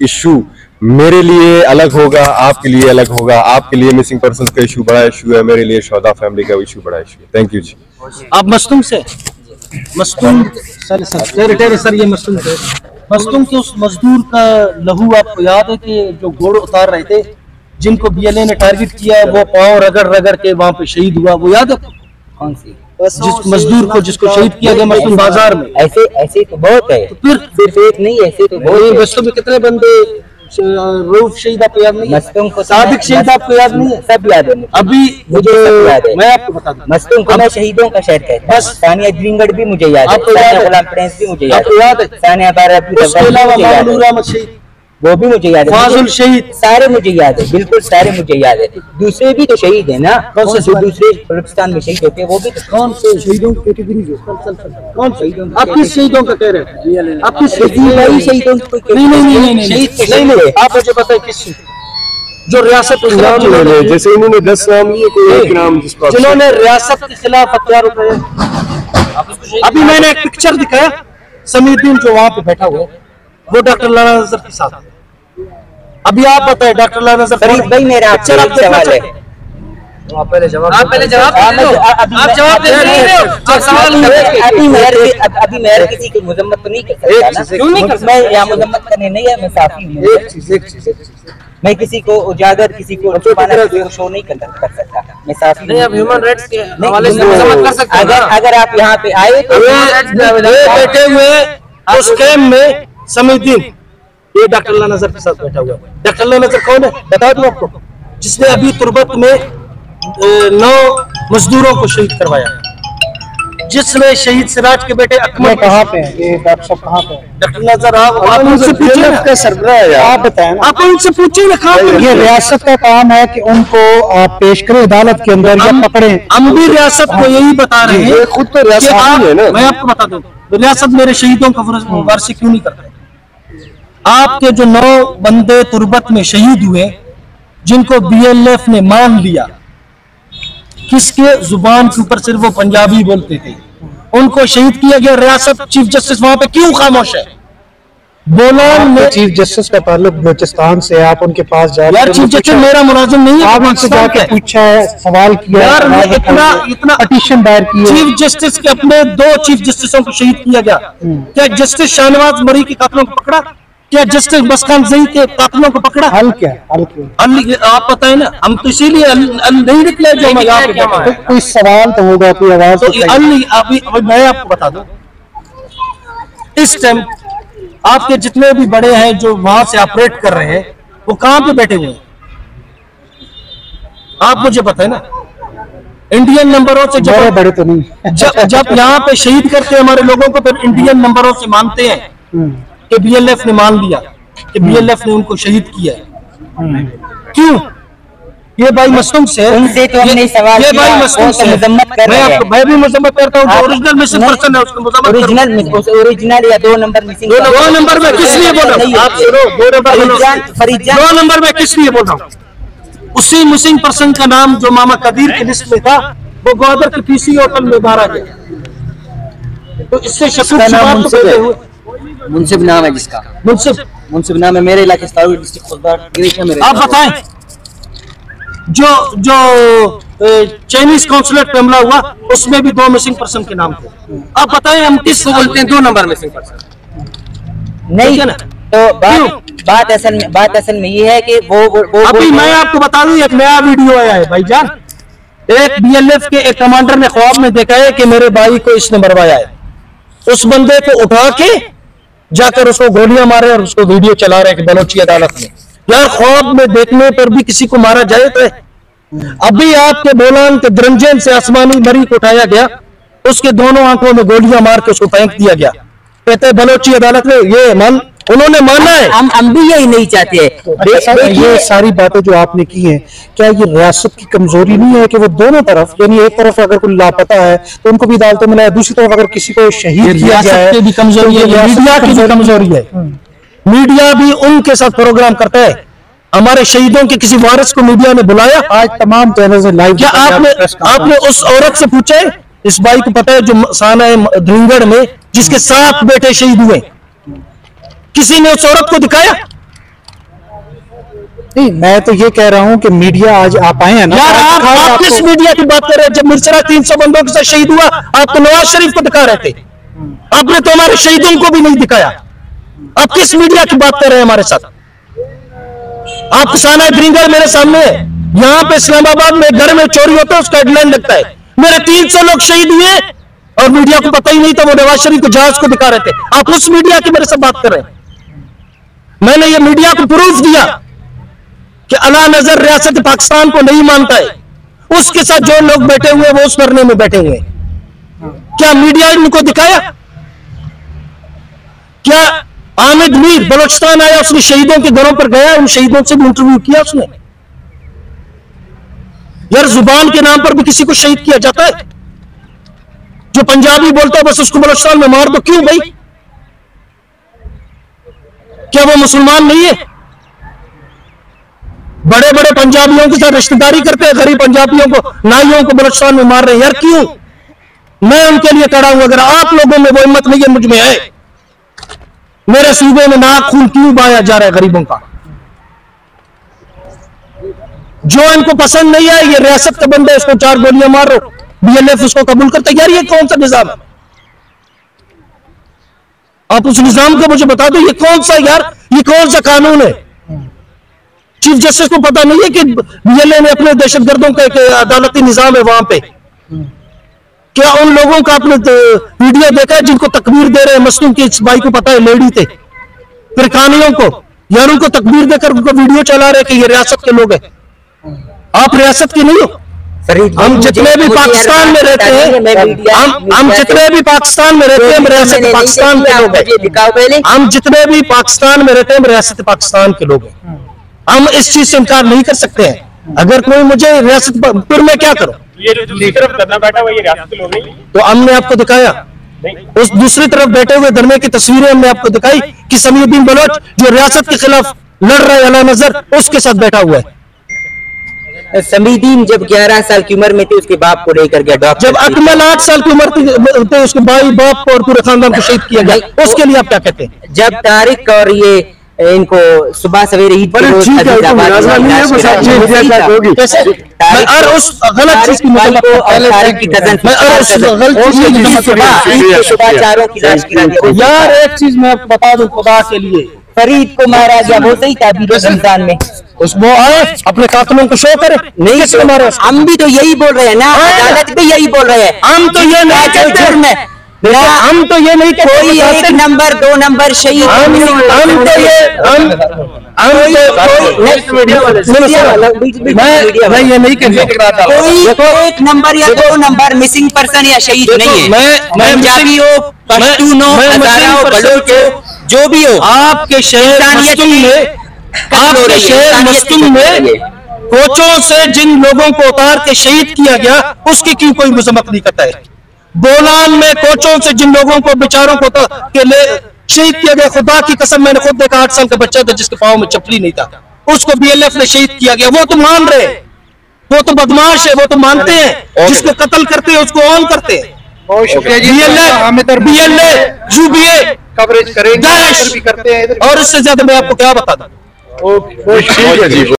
Issue मेरे लिए अलग होगा, आपके लिए अलग होगा। आपके लिए मिसिंग पर्सन का इशू बड़ा इशू है, मेरे लिए शोहदा फैमिली का इशू बड़ा इशू है। थैंक यू जी। आप मस्तूम से सर ये मस्तूम से मस्तूम के उस मजदूर का लहू आपको याद है कि जो घोड़ उतार रहे थे, जिनको बीएलए ने टारगेट किया, वो पांव रगड़ रगड़ के वहां पे शहीद हुआ, वो याद है? कौन सी? जिस मजदूर को जिसको शहीद किया गया मस्तूम बाजार में। ऐसे तो बहुत है, तो फिर सिर्फ एक नहीं, ऐसे तो बहुत है। बस्तों में कितने बंदे रऊफ शहीद आपको याद नहीं है? मस्तूम को सादिक शहीद आपको याद नहीं है? सब याद है अभी मुझे सब याद है। मैं आपको बता दूं, मस्तूम को मैं शहीदों का शहर कहता हूं। बस सानिया ग्रीनगढ़ भी मुझे याद है, आपको याद है? गुलाम प्रिंस भी मुझे याद आपको याद है? सानिया बारा भी उसके अलावा मामूनुर अहमद शहीद, वो भी मुझे याद है। फाजुल शहीद, सारे मुझे याद है, बिल्कुल सारे मुझे याद है। दूसरे भी तो शहीद है ना, कौन से जो दूसरे बलूचिस्तान में शहीद होते हैं वो भी तो। कौन से शहीदों की कैटेगरी जो कौन शहीदों? आप किस शहीदों का कह रहे हैं? आप किस शहीदों नहीं शहीद नहीं, आप मुझे बताइए किस जो रियासत के खिलाफ जैसे इन्होंने 10 नाम लिए, कोई एक नाम जिन्होंने रियासत के खिलाफ हथियार उठाए। अभी मैंने एक पिक्चर दिखाया, समीउद्दीन जो वहां पे बैठा हुआ है, वो डॉक्टर लाला नजर के साथ है। अभी आप बताएं डॉक्टर लाला नजर फरीद भाई, मेरा आपसे एक सवाल है। आप पहले जवाब अभी मैं किसी की मजम्मत तो नहीं कर सकता, क्यों नहीं कर सकता? मैं यहाँ मजम्मत करने नहीं है, मैं साफी हूँ। एक चीज मैं किसी को उजागर, किसी को छुपाना, किसी को शो नहीं कर सकता। मैं साफी नहीं, अब ह्यूमन राइट्स के हवाले से मजम्मत कर सकते हैं। अगर आप यहाँ पे आए तो बैठे हुए उस कैंप में समीउद्दीन, ये डॉक्टर लाला नजर के साथ बैठा हुआ है। डॉक्टर लाला नजर कौन है बता दूं आपको? जिसने अभी तुर्बत में 9 मजदूरों को शहीद करवाया, जिसमें शहीद सिराज के बेटे अकमल। कहाँ पे है ये डॉक्टर साहब? कहाँ पे डॉक्टर नजर? आप उनसे पूछिए ना, आप बताएं, आप उनसे पूछिए ना कहाँ पे। ये रियासत का काम है कि उनको पेश करें अदालत के अंदर या पकड़े। हम भी रियासत को यही बता रहे हैं, खुद तो रियासत है ना। मैं आपको बता दूं, रियासत मेरे शहीदों का वारसी क्यों नहीं करता? आपके जो 9 बंदे तुर्बत में शहीद हुए, जिनको बीएलएफ ने मान लिया, किसके जुबान के ऊपर सिर्फ वो पंजाबी बोलते थे, उनको शहीद किया गया। रियासत चीफ जस्टिस वहां पे क्यों खामोश है? बोलान में चीफ जस्टिस का ताल्लुक बलूचिस्तान से, आप उनके पास जाए। यार चीफ जस्टिस मेरा मुलाजिम नहीं है, आप उनसे जाके पूछा है, सवाल किया यार, इतना पिटीशन दायर की। चीफ जस्टिस के अपने 2 चीफ जस्टिसों को शहीद किया गया। क्या जस्टिस शाहनवाज मरी के कातलों को पकड़ा? क्या जस्टिस बसखान जई के कातलों को पकड़ा? हल क्या हल क्यों? आप बताए ना, हम तो इसीलिए नहीं निकले जो मैं यहाँ पे। तो कोई सवाल तो होगा, कोई आवाज तो अभी मैं आपको बता दूं, इस टाइम आपके जितने भी बड़े हैं जो वहां से ऑपरेट कर रहे हैं, वो कहां पे बैठे हुए हैं? आप मुझे बताए ना। इंडियन नंबरों से बड़े बड़े तो नहीं। जब यहाँ पे शहीद करते हैं हमारे लोगों को, फिर इंडियन नंबरों से मानते हैं कि बीएलएफ ने मान लिया कि बीएलएफ ने उनको शहीद किया है। क्यों? ये भाई मस्तूम से उनसे तो हमने सवाल ये भाई मस्तूम से मजम्मत कर रहे हैं। मैं भी मजम्मत करता हूँ। ओरिजिनल मिसिंग पर्सन है, उसको मजम्मत ओरिजिनल या 2 नंबर मिसिंग। 2 नंबर में किस लिए बोल रहा हूँ? आप सुनो, 2 नंबर में किस लिए बोल रहा हूँ? उसी मिसिंग पर्सन का नाम जो मामा कदीर की लिस्ट में था, वो ग्वादर के पीसी होटल में मारा गया। तो इससे मुंसिफ नाम है जिसका, मुंसिफ नाम है मेरे इलाके डिस्ट्रिक्ट। आप बताएं, जो चाइनीज कॉन्सुलेट पे हमला हुआ, उसमें भी 2 मिसिंग पर्सन के नाम थे। आप बताएं हम किस बोलते हैं 2 नंबर मिसिंग पर्सन? नहीं है ना। तो बात असल में ये है कि वो अभी मैं आपको बता दूं, एक नया वीडियो आया है भाईजान। एक बीएलएफ के एक कमांडर ने ख्वाब में देखा है कि मेरे भाई को इसने मरवाया है। उस बंदे को उठा के जाकर उसको गोलियां मारे और उसको वीडियो चला रहे हैं बलोची अदालत में। यार ख्वाब में देखने पर भी किसी को मारा जाए तो? अभी आपके बोलान के द्रंजन से आसमानी मरी को उठाया गया, उसके दोनों आंखों में गोलियां मार के उसको फेंक दिया गया। कहते बलोची अदालत में ये उन्होंने माना है। हम भी यही नहीं चाहते। ये सारी बातें जो आपने की हैं, क्या ये रियासत की कमजोरी नहीं है कि वो दोनों तरफ, यानी एक तरफ अगर कोई लापता है तो उनको भी अदालतों में लाए, दूसरी तरफ अगर किसी को शहीद किया जाए तो भी कमजोरी है, मीडिया की भी कमजोरी है। मीडिया भी उनके साथ प्रोग्राम करता है। हमारे शहीदों के किसी वारिस को मीडिया ने बुलाया? आज तमाम चैनल से लाइव। क्या आपने उस औरत से पूछा है? इस भाई को पता है जो साना धुंगड़ में जिसके 7 बेटे शहीद हुए, किसी ने उस औरत को दिखाया? नहीं, मैं तो ये कह रहा हूँ कि मीडिया आज आप आए हैं ना, यार आप किस मीडिया की बात कर रहे हैं? जब मिर्चरा 300 बंदों के साथ शहीद हुआ, आप तो नवाज शरीफ को दिखा रहे थे, आपने तो हमारे शहीदों को भी नहीं दिखाया। आप किस मीडिया की बात कर रहे हैं हमारे साथ? आप साना ग्रीनगर मेरे सामने है, यहाँ पे इस्लामाबाद में घर में चोरी होता है, उसका हेडलाइन लगता है मेरे 300 लोग शहीद हुए, और मीडिया को पता ही नहीं था, वो नवाज शरीफ को जहाज को दिखा रहे थे। आप उस मीडिया की मेरे से बात कर रहे हैं। मैंने ये मीडिया को प्रूफ दिया कि अला नजर रियासत पाकिस्तान को नहीं मानता है, उसके साथ जो लोग बैठे हुए वो उस धरने में बैठे हुए। क्या मीडिया इनको दिखाया? क्या आमिद मीर बलोचिस्तान आया, उसने शहीदों के घरों पर गया, उन शहीदों से भी इंटरव्यू किया उसने? यार जुबान के नाम पर भी किसी को शहीद किया जाता है? जो पंजाबी बोलता है बस उसको बलोचिस्तान में मार दो, क्यों भाई? क्या वो मुसलमान नहीं है? बड़े बड़े पंजाबियों के साथ रिश्तेदारी करते हैं, गरीब पंजाबियों को, नाइयों को बलोचिस्तान में मार रहे हैं। यार क्यों? मैं उनके लिए खड़ा हूं। अगर आप लोगों में वो हिम्मत नहीं है, मुझ में है। मेरे सूबे में नाक खून क्यों बहाया जा रहा है गरीबों का? जो इनको पसंद नहीं है, ये रियासत का बंदा, इसको 4 गोलियां मारो, BLF उसको कबूल करता है। यार ये कौन सा निजाम है? आप उस निजाम को मुझे बता दो, ये कौन सा, यार ये कौन सा कानून है? चीफ जस्टिस को पता नहीं है कि BLA में अपने दहशतगर्दों का एक अदालती निजाम है वहां पे? क्या उन लोगों का आपने वीडियो देखा है जिनको तकबीर दे रहे हैं? मसलूम की इस भाई को पता है, लेडी थे, फिर कहानियों को, यार उनको तकबीर देकर उनको वीडियो चला रहे कि ये रियासत के लोग हैं। आप रियासत के नहीं हो। हम जितने भी पाकिस्तान में रहते हैं, हम जितने भी पाकिस्तान में रहते हैं, हम रियासत पाकिस्तान के लोग हैं। हम जितने भी पाकिस्तान में रहते हैं, हम रियासत पाकिस्तान के लोग हैं। हम इस चीज से इनकार नहीं कर सकते हैं। अगर कोई मुझे रियासत, फिर मैं क्या करूं? ये जो दूसरी तरफ धरना बैठा हुआ, ये रियासत के लोग नहीं? तो हमने आपको दिखाया, उस दूसरी तरफ बैठे हुए धरने की तस्वीरें हमने आपको दिखाई कि समीउद्दीन बलोच जो रियासत के खिलाफ लड़ रहा है, अला नजर, उसके साथ बैठा हुआ है। समीउद्दीन जब 11 साल की उम्र में थे, उसके बाप को लेकर गया डॉक्टर। जब अकमल 8 साल की उम्र थे, उसके भाई बाप को और पूरे खानदान को शहीद किया गया, उसके लिए आप क्या कहते हैं? जब तारिक और ये इनको सुबह सवेरे ईद के रोज और उस गलत चीज की यार एक चीज मैं आपको बता दूं, खुदा के लिए, फरीद को मारा गया, वो सही था रमजान में, उसको आए अपने कातलों को शो करे नहीं, हम भी तो यही बोल रहे हैं ना, अदालत भी यही बोल रहे हैं। हम तो ये नहीं कहते, हम तो ये नहीं कहते कोई 1 नंबर 2 नंबर शहीद, हम तो ये मैं ये नहीं कहता कोई 1 नंबर या 2 नंबर मिसिंग पर्सन या शहीद नहीं है। मैं पंजाबी हो, पश्तून हो, हज़ारा हो, बलोच हो, जो भी हो, आपके शहर मस्तूम में कोचों से जिन लोगों को उतार के शहीद किया गया, उसकी क्यों कोई मजम्मत नहीं करता है? बोलान में कोचों से जिन लोगों को बेचारों को के ले शहीद किया गया, खुदा की कसम मैंने खुद देखा, 8 साल का बच्चा था जिसके पाँव में चप्पली नहीं था, उसको BLF ने शहीद किया गया। वो तो मान रहे, वो तो बदमाश है, वो तो मानते हैं, जिसको कत्ल करते हैं उसको ऑन करते हैं। बहुत शुक्रिया जी, BLA UBA कवरेज करेंगे, और इससे ज्यादा मैं आपको क्या बता दूं? ठीक है जी।